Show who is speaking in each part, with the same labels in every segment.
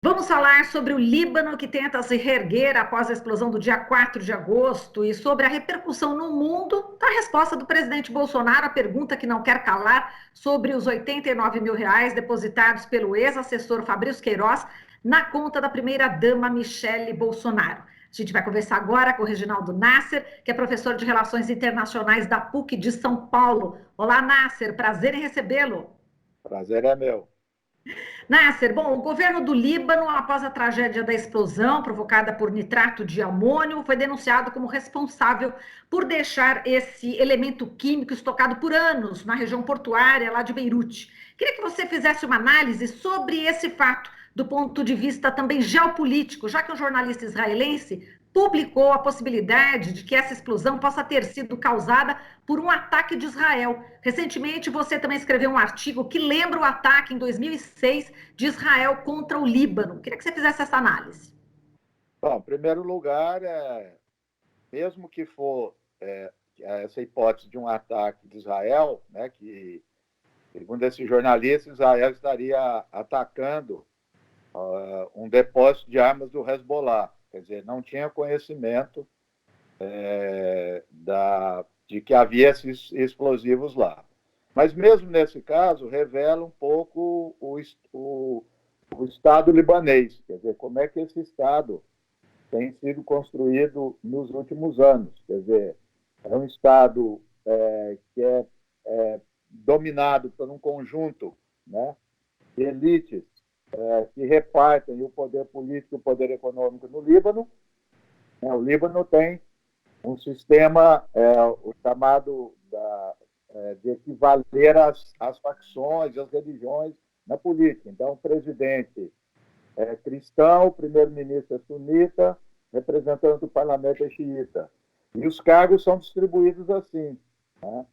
Speaker 1: Vamos falar sobre o Líbano, que tenta se reerguer após a explosão do dia 4 de agosto e sobre a repercussão no mundo da resposta do presidente Bolsonaro à pergunta que não quer calar sobre os R$ 89 mil depositados pelo ex-assessor Fabrício Queiroz na conta da primeira-dama Michele Bolsonaro. A gente vai conversar agora com o Reginaldo Nasser, que é professor de Relações Internacionais da PUC de São Paulo. Olá, Nasser, prazer em recebê-lo.
Speaker 2: Prazer é meu.
Speaker 1: Nasser, bom, o governo do Líbano, após a tragédia da explosão provocada por nitrato de amônio, foi denunciado como responsável por deixar esse elemento químico estocado por anos na região portuária lá de Beirute. Queria que você fizesse uma análise sobre esse fato, do ponto de vista também geopolítico, já que um jornalista israelense publicou a possibilidade de que essa explosão possa ter sido causada por um ataque de Israel. Recentemente, você também escreveu um artigo que lembra o ataque em 2006 de Israel contra o Líbano. Queria que você fizesse essa análise.
Speaker 2: Bom, em primeiro lugar, mesmo que for essa hipótese de um ataque de Israel, né, que, segundo esse jornalista, Israel estaria atacando um depósito de armas do Hezbollah. Quer dizer, não tinha conhecimento de que havia esses explosivos lá. Mas mesmo nesse caso, revela um pouco o Estado libanês. Quer dizer, como é que esse Estado tem sido construído nos últimos anos. Quer dizer, é um Estado que é dominado por um conjunto, né, de elites que repartem o poder político e o poder econômico no Líbano. O Líbano tem um sistema, o chamado de equivaler às facções, às religiões na política. Então, o presidente é cristão, o primeiro-ministro é sunita, representante do parlamento é xiita. E os cargos são distribuídos assim. Né?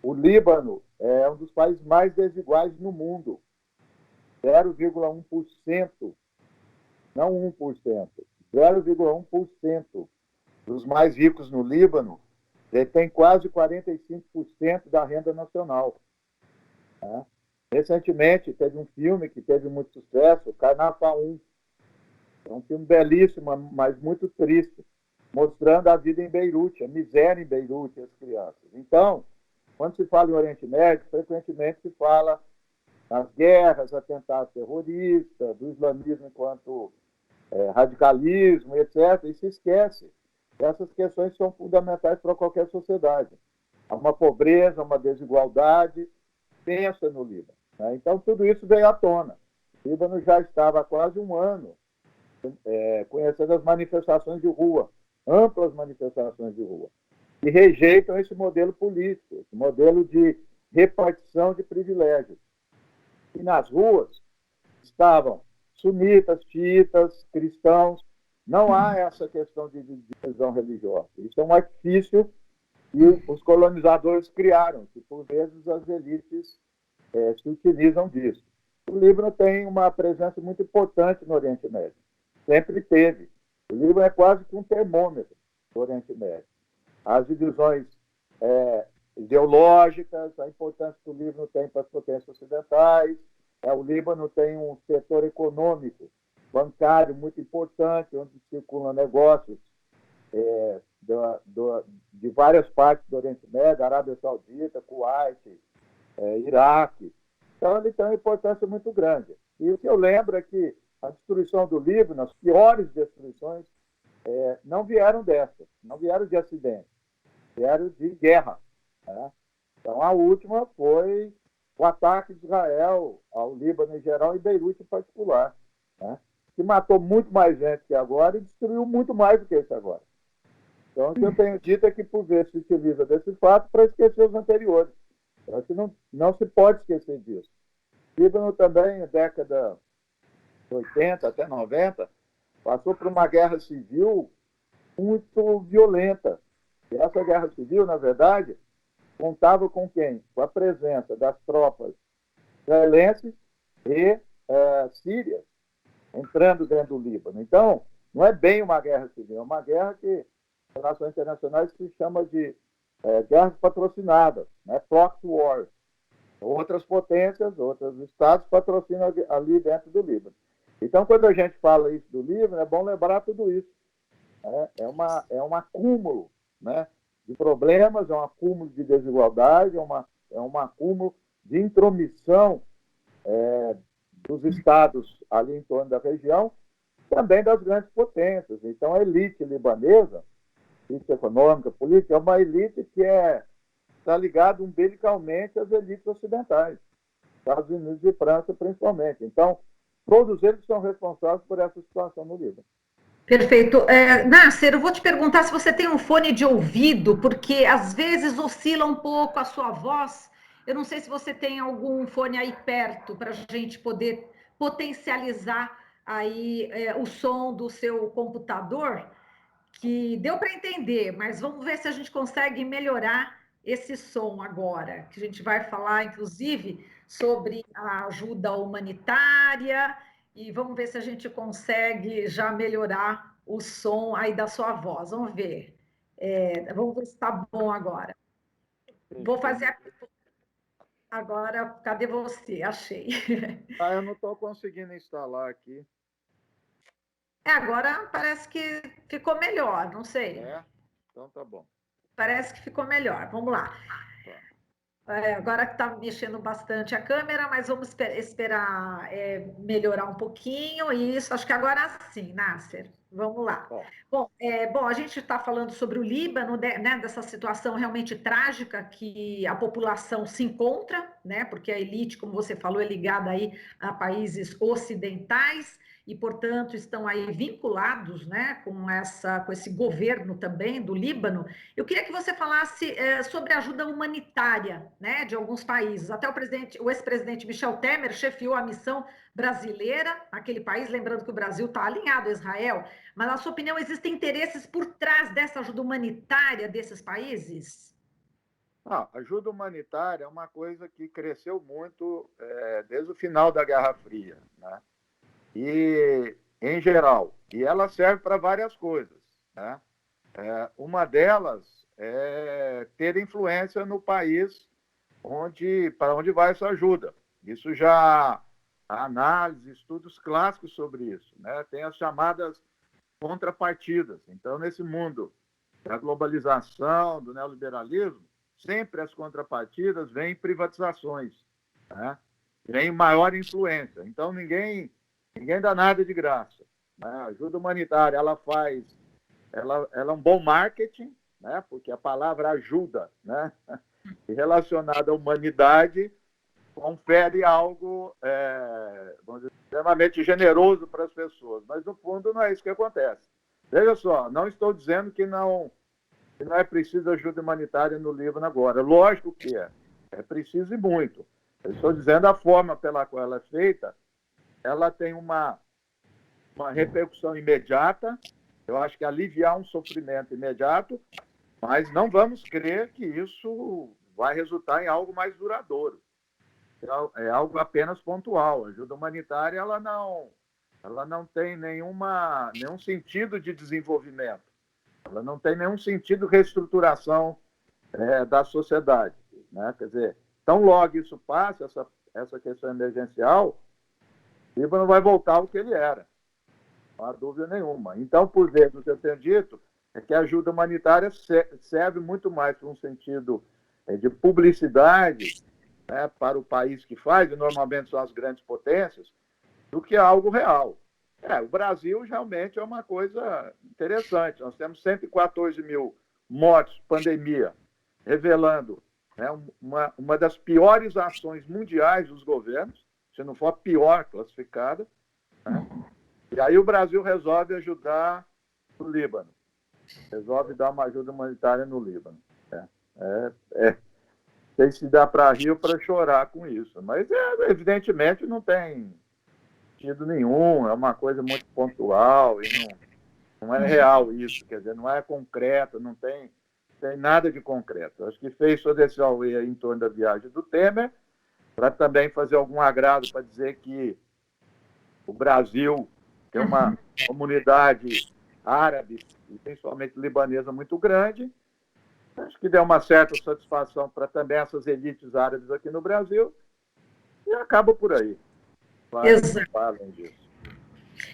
Speaker 2: O Líbano é um dos países mais desiguais no mundo. 0,1%, não 1%, 0,1% dos mais ricos no Líbano detém quase 45% da renda nacional. Né? Recentemente, teve um filme que teve muito sucesso, Carnafa 1. É um filme belíssimo, mas muito triste, mostrando a vida em Beirute, a miséria em Beirute, as crianças. Então, quando se fala em Oriente Médio, frequentemente se fala nas guerras, atentados terroristas, do islamismo enquanto radicalismo, etc., e se esquece que essas questões são fundamentais para qualquer sociedade. Há uma pobreza, uma desigualdade, pensa no Líbano. Né? Então, tudo isso veio à tona. O Líbano já estava há quase um ano conhecendo as manifestações de rua, amplas manifestações de rua, que rejeitam esse modelo político, esse modelo de repartição de privilégios. E nas ruas estavam sunitas, xiitas, cristãos. Não há essa questão de divisão religiosa. Isso é um artifício que os colonizadores criaram, que por vezes as elites se utilizam disso. O Líbano tem uma presença muito importante no Oriente Médio. Sempre teve. O Líbano é quase que um termômetro do Oriente Médio. As divisões ideológicas, a importância que o Líbano tem para as potências ocidentais. O Líbano tem um setor econômico, bancário muito importante, onde circulam negócios de várias partes do Oriente Médio, Arábia Saudita, Kuwait, Iraque. Então, ele tem uma importância muito grande. E o que eu lembro é que a destruição do Líbano, as piores destruições, não vieram dessas, não vieram de acidente, vieram de guerra. Né? Então, a última foi o ataque de Israel ao Líbano em geral e Beirute em particular, né? Que matou muito mais gente que agora e destruiu muito mais do que esse agora. Então, o que eu tenho dito é que, por vezes, se utiliza desse fato para esquecer os anteriores. Eu acho que não se pode esquecer disso. O Líbano também, na década de 80 até 90, passou por uma guerra civil muito violenta. E essa guerra civil, na verdade, contava com quem? Com a presença das tropas israelenses e sírias entrando dentro do Líbano. Então, não é bem uma guerra civil, é uma guerra que, em relações internacionais, se chama de guerras patrocinadas, né? Proxy wars. Outras potências, outros estados patrocinam ali dentro do Líbano. Então, quando a gente fala isso do Líbano, é bom lembrar tudo isso. É um acúmulo, né, de problemas, é um acúmulo de desigualdade, é um acúmulo de intromissão dos estados ali em torno da região, também das grandes potências. Então, a elite libanesa, elite econômica, política, é uma elite que está ligada umbilicalmente às elites ocidentais, Estados Unidos e França principalmente. Então, todos eles são responsáveis por essa situação no Líbano.
Speaker 1: Perfeito. Nasser, eu vou te perguntar se você tem um fone de ouvido, porque às vezes oscila um pouco a sua voz. Eu não sei se você tem algum fone aí perto para a gente poder potencializar aí o som do seu computador, que deu para entender, mas vamos ver se a gente consegue melhorar esse som agora, que a gente vai falar, inclusive, sobre a ajuda humanitária, e vamos ver se a gente consegue já melhorar o som aí da sua voz. Vamos ver. Vamos ver se está bom agora. Vou fazer agora. Cadê você? Achei.
Speaker 2: Eu não estou conseguindo instalar aqui.
Speaker 1: Agora parece que ficou melhor, não sei.
Speaker 2: Então tá bom.
Speaker 1: Parece que ficou melhor. Vamos lá. Agora que está mexendo bastante a câmera, mas vamos esperar melhorar um pouquinho. Isso, acho que agora sim, Nasser. Vamos lá. Bom, a gente está falando sobre o Líbano, né, dessa situação realmente trágica que a população se encontra, né, porque a elite, como você falou, é ligada aí a países ocidentais e, portanto, estão aí vinculados, né, com esse governo também do Líbano. Eu queria que você falasse sobre a ajuda humanitária, né, de alguns países. Até o ex-presidente Michel Temer chefiou a missão brasileira naquele país, lembrando que o Brasil está alinhado a Israel, mas, na sua opinião, existem interesses por trás dessa ajuda humanitária desses países?
Speaker 2: Ajuda humanitária é uma coisa que cresceu muito desde o final da Guerra Fria, né? E, em geral, e ela serve para várias coisas, né? Uma delas é ter influência no país para onde vai essa ajuda. Isso já há análise, estudos clássicos sobre isso, né? Tem as chamadas contrapartidas. Então, nesse mundo da globalização, do neoliberalismo, sempre as contrapartidas vêm privatizações, né? Vem maior influência. Então, ninguém dá nada de graça, né? A ajuda humanitária, ela é um bom marketing, né? Porque a palavra ajuda, né, relacionada à humanidade, confere algo vamos dizer, extremamente generoso para as pessoas, mas no fundo não é isso que acontece. Veja só, não estou dizendo que não é preciso ajuda humanitária no Líbano agora. Lógico que é preciso e muito. Eu estou dizendo a forma pela qual ela é feita, ela tem uma repercussão imediata. Eu acho que aliviar um sofrimento imediato, mas não vamos crer que isso vai resultar em algo mais duradouro. É algo apenas pontual. A ajuda humanitária ela não tem nenhum sentido de desenvolvimento. Ela não tem nenhum sentido de reestruturação da sociedade, né? Quer dizer, tão logo isso passa, essa questão emergencial, o Líbano vai voltar ao que ele era. Não há dúvida nenhuma. Então, por vezes, o que eu tenho dito é que a ajuda humanitária serve muito mais para um sentido de publicidade, né, para o país que faz, e normalmente são as grandes potências, do que algo real. O Brasil realmente é uma coisa interessante. Nós temos 114 mil mortes, pandemia, revelando, né, uma das piores ações mundiais dos governos, se não for a pior classificada, né? E aí o Brasil resolve ajudar o Líbano, resolve dar uma ajuda humanitária no Líbano. Sei se dá para rir ou para chorar com isso, mas evidentemente não tem sentido nenhum, é uma coisa muito pontual e não é real isso, quer dizer, não é concreto, não tem nada de concreto. Acho que fez todo esse auê em torno da viagem do Temer, para também fazer algum agrado para dizer que o Brasil tem uma comunidade árabe, e principalmente libanesa, muito grande. Acho que deu uma certa satisfação para também essas elites árabes aqui no Brasil, e acaba por aí. Falam disso.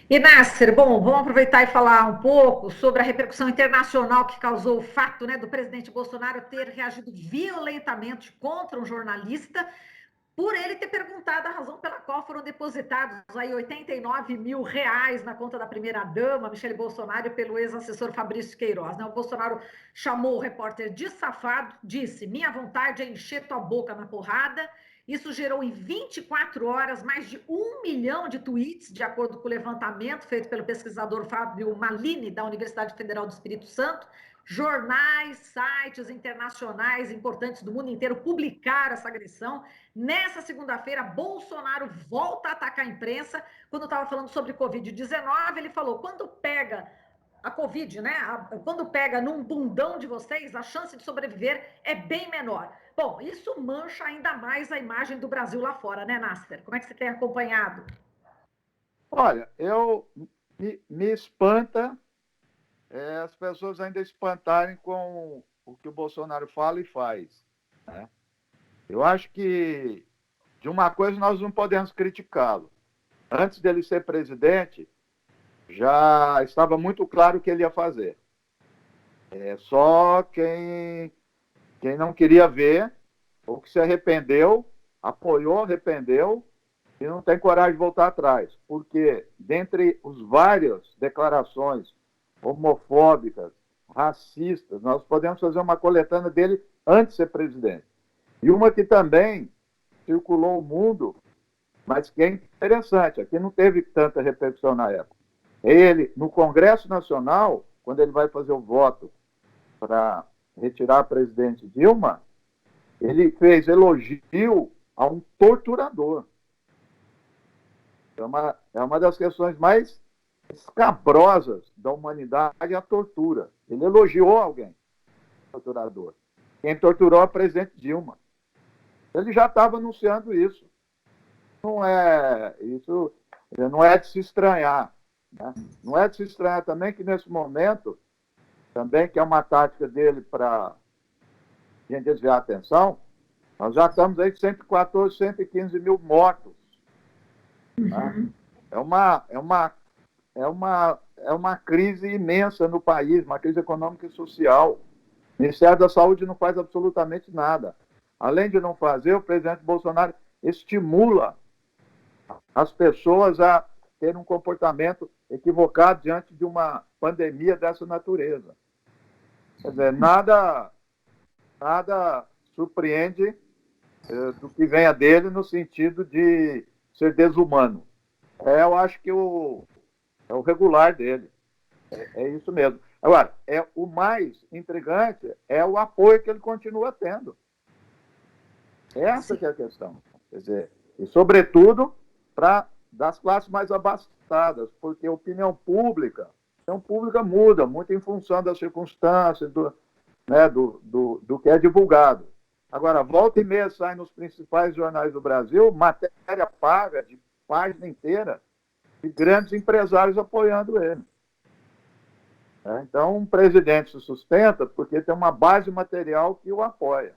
Speaker 1: E Nasser, bom, vamos aproveitar e falar um pouco sobre a repercussão internacional que causou o fato, né, do presidente Bolsonaro ter reagido violentamente contra um jornalista por ele ter perguntado a razão pela qual foram depositados aí 89 mil reais na conta da primeira-dama, Michele Bolsonaro, e pelo ex-assessor Fabrício Queiroz. Né? O Bolsonaro chamou o repórter de safado, disse, minha vontade é encher tua boca na porrada. Isso gerou em 24 horas mais de 1 milhão de tweets, de acordo com o levantamento feito pelo pesquisador Fábio Malini, da Universidade Federal do Espírito Santo. Jornais, sites internacionais importantes do mundo inteiro publicaram essa agressão. Nessa segunda-feira, Bolsonaro volta a atacar a imprensa. Quando estava falando sobre Covid-19, ele falou: quando pega a Covid, né? Quando pega num bundão de vocês, a chance de sobreviver é bem menor. Bom, isso mancha ainda mais a imagem do Brasil lá fora, né, Nasser? Como é que você tem acompanhado?
Speaker 2: Olha, me espanta as pessoas ainda espantarem com o que o Bolsonaro fala e faz. Né? Eu acho que de uma coisa nós não podemos criticá-lo. Antes dele ser presidente, já estava muito claro o que ele ia fazer. É só quem não queria ver, ou que se arrependeu, apoiou, arrependeu, e não tem coragem de voltar atrás. Porque, dentre os várias declarações homofóbicas, racistas, nós podemos fazer uma coletânea dele antes de ser presidente. E uma que também circulou o mundo, mas que é interessante, aqui não teve tanta repercussão na época. Ele, no Congresso Nacional, quando ele vai fazer o voto para retirar a presidente Dilma, ele fez elogio a um torturador. É uma das questões mais escabrosas da humanidade, a tortura. Ele elogiou alguém, torturador. Quem torturou a presidente Dilma. Ele já estava anunciando isso. Isso não é de se estranhar. Né? Não é de se estranhar também que, nesse momento, também que é uma tática dele para a gente desviar a atenção, nós já estamos aí com 114, 115 mil mortos. Né? É uma crise imensa no país, uma crise econômica e social. O Ministério da Saúde não faz absolutamente nada. Além de não fazer, o presidente Bolsonaro estimula as pessoas a terem um comportamento equivocado diante de uma pandemia dessa natureza. Quer dizer, nada surpreende do que venha dele no sentido de ser desumano. Eu acho que é o regular dele. É isso mesmo. Agora, o mais intrigante é o apoio que ele continua tendo. Essa que é a questão. Quer dizer, e sobretudo das classes mais abastadas, porque a opinião pública muda muito em função das circunstâncias, do que é divulgado. Agora, volta e meia sai nos principais jornais do Brasil matéria paga de página inteira de grandes empresários apoiando ele. Então, um presidente se sustenta porque tem uma base material que o apoia.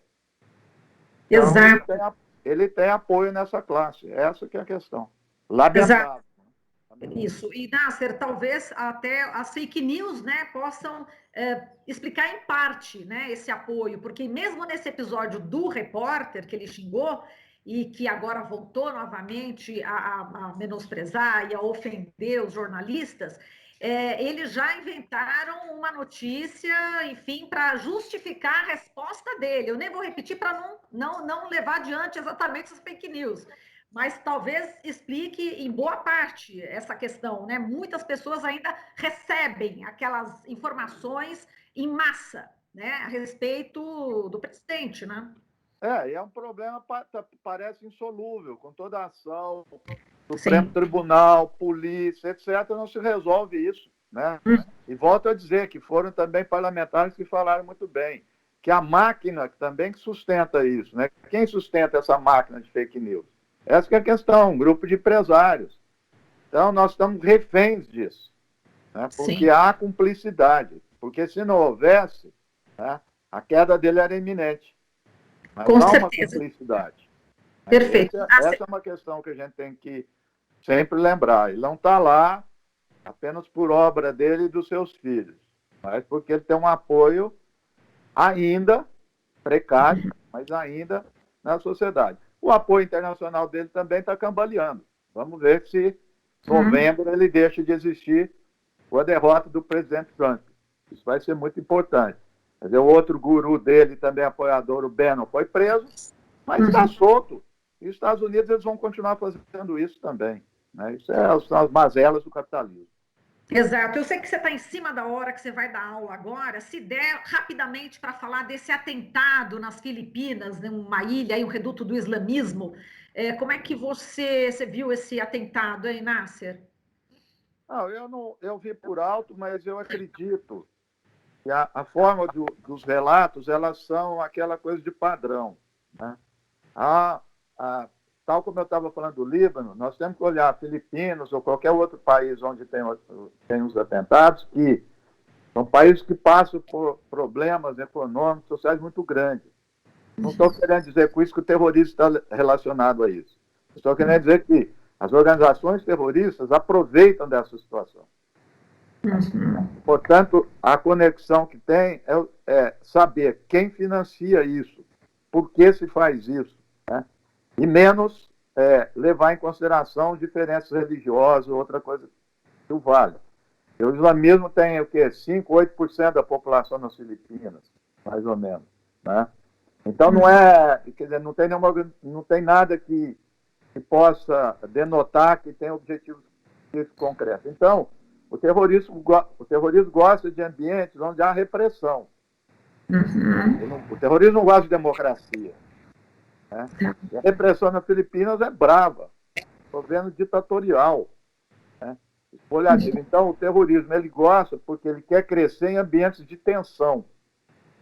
Speaker 2: Então,
Speaker 1: Exato.
Speaker 2: Ele tem apoio nessa classe. Essa que é a questão. Lamentável.
Speaker 1: Exato. Isso. E, Nasser, talvez até as fake news, né, possam explicar em parte, né, esse apoio, porque mesmo nesse episódio do repórter que ele xingou e que agora voltou novamente a menosprezar e a ofender os jornalistas, eles já inventaram uma notícia, enfim, para justificar a resposta dele. Eu nem vou repetir para não levar adiante exatamente essas fake news. Mas talvez explique em boa parte essa questão, né? Muitas pessoas ainda recebem aquelas informações em massa, né, a respeito do presidente, né?
Speaker 2: E é um problema parece insolúvel, com toda a ação, Supremo Tribunal, polícia, etc., não se resolve isso. Né? E volto a dizer que foram também parlamentares que falaram muito bem, que a máquina também que sustenta isso, né? Quem sustenta essa máquina de fake news? Essa que é a questão, um grupo de empresários. Então, nós estamos reféns disso, né? Porque há cumplicidade. Porque se não houvesse, né, a queda dele era iminente. Mas
Speaker 1: com
Speaker 2: há
Speaker 1: certeza.
Speaker 2: uma cumplicidade.
Speaker 1: Perfeito.
Speaker 2: Essa é uma questão que a gente tem que sempre lembrar. Ele não está lá apenas por obra dele e dos seus filhos, mas porque ele tem um apoio ainda precário, mas ainda na sociedade. O apoio internacional dele também está cambaleando. Vamos ver se em novembro ele deixa de existir com a derrota do presidente Trump. Isso vai ser muito importante. Quer dizer, o outro guru dele, também apoiador, o Bannon, foi preso, mas está solto. E os Estados Unidos eles vão continuar fazendo isso também. Né? Isso são as mazelas do capitalismo.
Speaker 1: Exato. Eu sei que você está em cima da hora, que você vai dar aula agora. Se der, rapidamente, para falar desse atentado nas Filipinas, numa ilha, aí, um reduto do islamismo, como é que você viu esse atentado, hein, Nasser?
Speaker 2: Não, eu vi por alto, mas eu acredito que a forma dos relatos, elas são aquela coisa de padrão. Né? Tal como eu estava falando do Líbano, nós temos que olhar Filipinas ou qualquer outro país onde tem os atentados, que são países que passam por problemas econômicos, sociais muito grandes. Não estou querendo dizer com isso que o terrorismo está relacionado a isso. Estou querendo dizer que as organizações terroristas aproveitam dessa situação. Portanto, a conexão que tem é saber quem financia isso, por que se faz isso, né? E menos levar em consideração diferenças religiosas ou outra coisa que o vale. O islamismo tem o quê? 5%, 8% da população nas Filipinas, mais ou menos. Né? Então quer dizer, não tem nada que possa denotar que tem objetivos concretos. Então, o terrorismo gosta de ambientes onde há repressão. O terrorismo não gosta de democracia. Né? A repressão nas Filipinas é brava, governo ditatorial, né? Espoliativo. Então, o terrorismo ele gosta porque ele quer crescer em ambientes de tensão.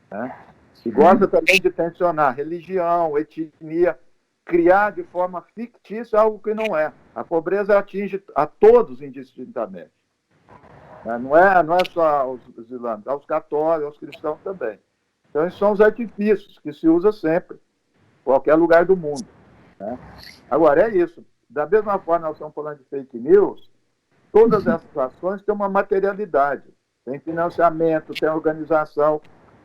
Speaker 2: Né? E gosta também de tensionar religião, etnia, criar de forma fictícia algo que não é. A pobreza atinge a todos indistintamente. Não é só os islâmicos, aos católicos, aos cristãos também. Então, esses são os artifícios que se usa sempre, em qualquer lugar do mundo. Né? Agora, é isso. Da mesma forma, nós estamos falando de fake news, todas essas ações têm uma materialidade. Tem financiamento, tem organização.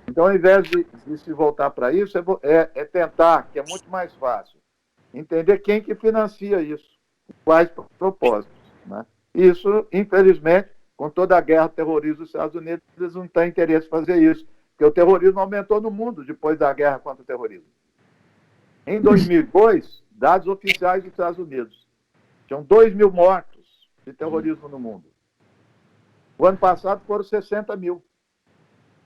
Speaker 2: Então, ao invés de se voltar para isso, é tentar, que é muito mais fácil, entender quem que financia isso, quais propósitos. Né? Isso, infelizmente, com toda a guerra ao terrorismo dos Estados Unidos, eles não têm interesse em fazer isso, porque o terrorismo aumentou no mundo depois da guerra contra o terrorismo. Em 2002, dados oficiais dos Estados Unidos, tinham 2.000 mortos de terrorismo no mundo. O ano passado foram 60 mil.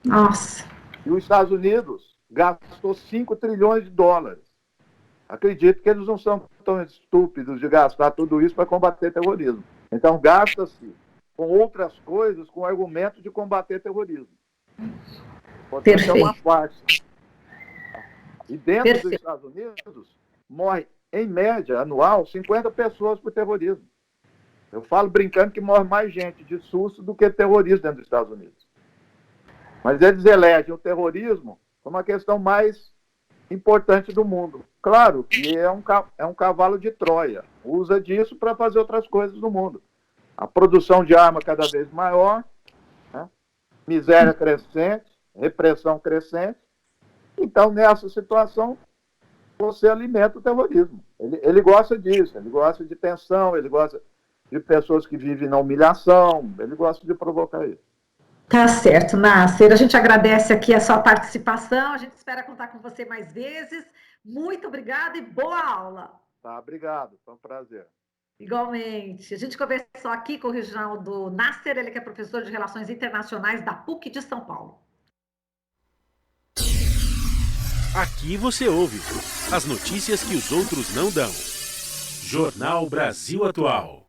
Speaker 1: Nossa!
Speaker 2: E os Estados Unidos gastou 5 trilhões de dólares. Acredito que eles não são tão estúpidos de gastar tudo isso para combater terrorismo. Então, gasta-se com outras coisas com o argumento de combater terrorismo. Portanto, é uma farsa. E dentro dos Estados Unidos, morre, em média, anual, 50 pessoas por terrorismo. Eu falo brincando que morre mais gente de susto do que terrorismo dentro dos Estados Unidos. Mas eles elegem o terrorismo como a questão mais importante do mundo. Claro que é um cavalo de Troia. Usa disso para fazer outras coisas no mundo. A produção de arma cada vez maior, né? Miséria crescente, repressão crescente. Então, nessa situação, você alimenta o terrorismo. Ele gosta disso, ele gosta de tensão, ele gosta de pessoas que vivem na humilhação, ele gosta de provocar isso.
Speaker 1: Tá certo, Nasser. A gente agradece aqui a sua participação, a gente espera contar com você mais vezes. Muito obrigada e boa aula.
Speaker 2: Tá, obrigado, foi um prazer.
Speaker 1: Igualmente. A gente conversou aqui com o Reginaldo Nasser, ele que é professor de Relações Internacionais da PUC de São Paulo.
Speaker 3: Aqui você ouve as notícias que os outros não dão. Jornal Brasil Atual.